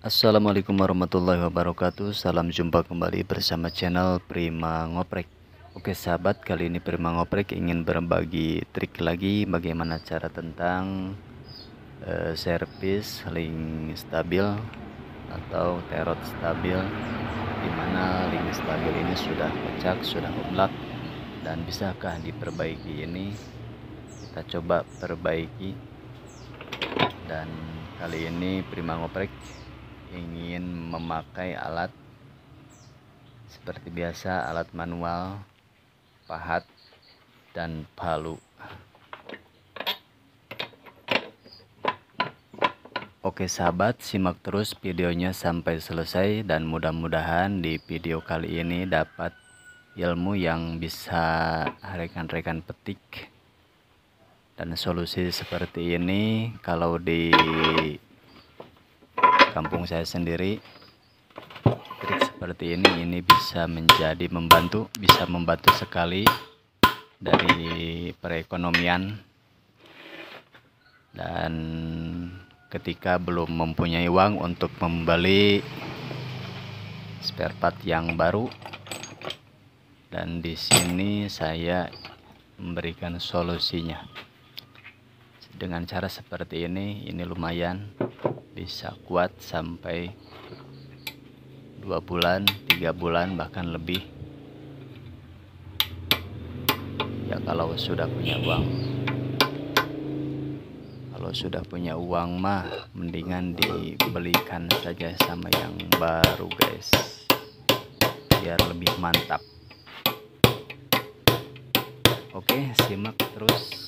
Assalamualaikum warahmatullahi wabarakatuh. Salam jumpa kembali bersama channel Prima Ngoprek. Oke sahabat, kali ini Prima Ngoprek ingin berbagi trik lagi bagaimana cara tentang servis link stabil atau terot stabil, dimana link stabil ini sudah pecah, sudah oblag, dan bisakah diperbaiki. Ini kita coba perbaiki. Dan kali ini Prima Ngoprek ingin memakai alat seperti biasa, alat manual, pahat, dan palu. Oke sahabat, simak terus videonya sampai selesai, dan mudah-mudahan di video kali ini dapat ilmu yang bisa rekan-rekan petik. Dan solusi seperti ini kalau di kampung saya sendiri, trik seperti ini bisa membantu sekali dari perekonomian. Dan ketika belum mempunyai uang untuk membeli spare part yang baru, dan di sini saya memberikan solusinya dengan cara seperti ini lumayan bisa kuat sampai 2 bulan, 3 bulan, bahkan lebih ya kalau sudah punya uang. Kalau sudah punya uang mah mendingan dibelikan saja sama yang baru guys, biar lebih mantap. Oke, simak terus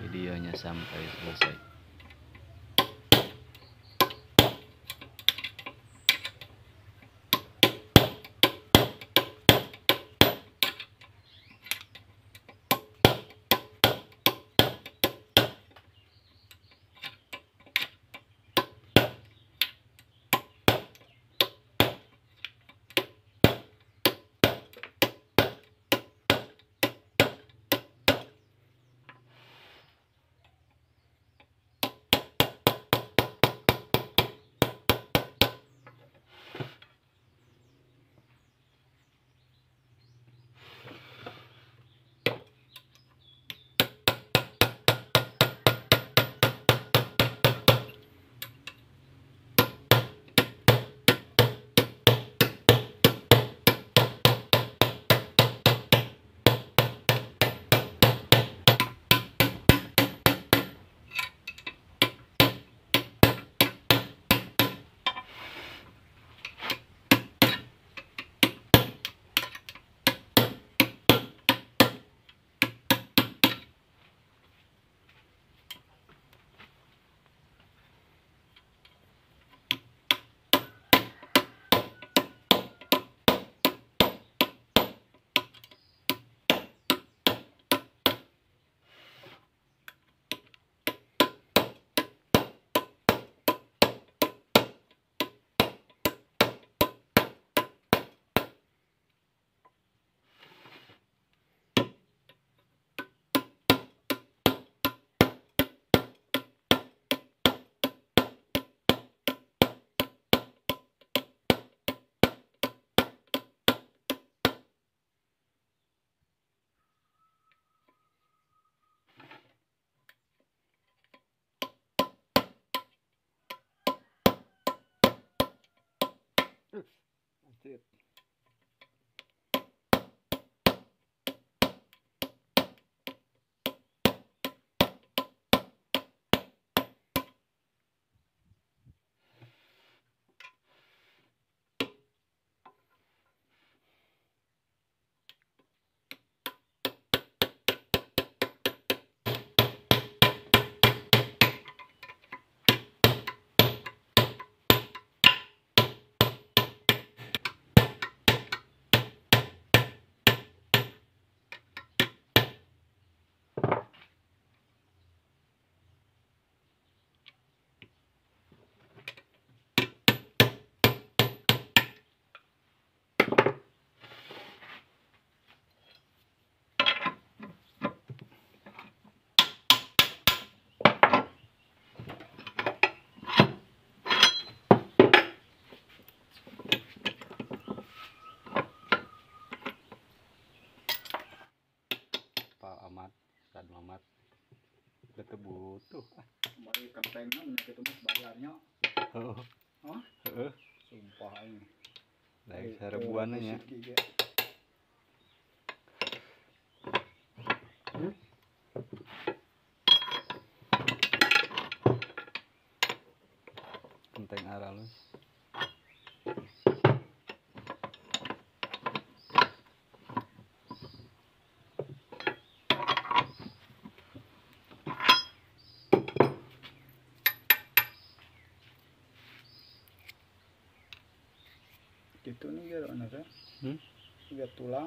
videonya sampai selesai. tuh. Kembali kentengan gitu mas bayarnya. Oh. Hah? Sumpah ini. Dari seribuannya. Kenteng aralus. Gitu nih gitu anaknya. Lihat tulang.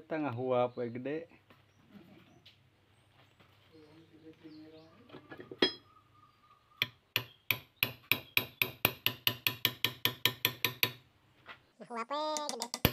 Tengah huap gede. Huap gede.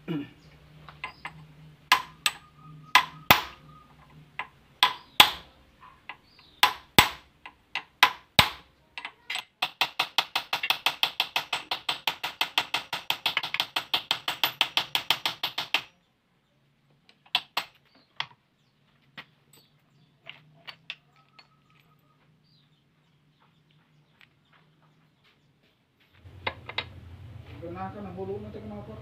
Gunakan ang hulu mo, kenapa?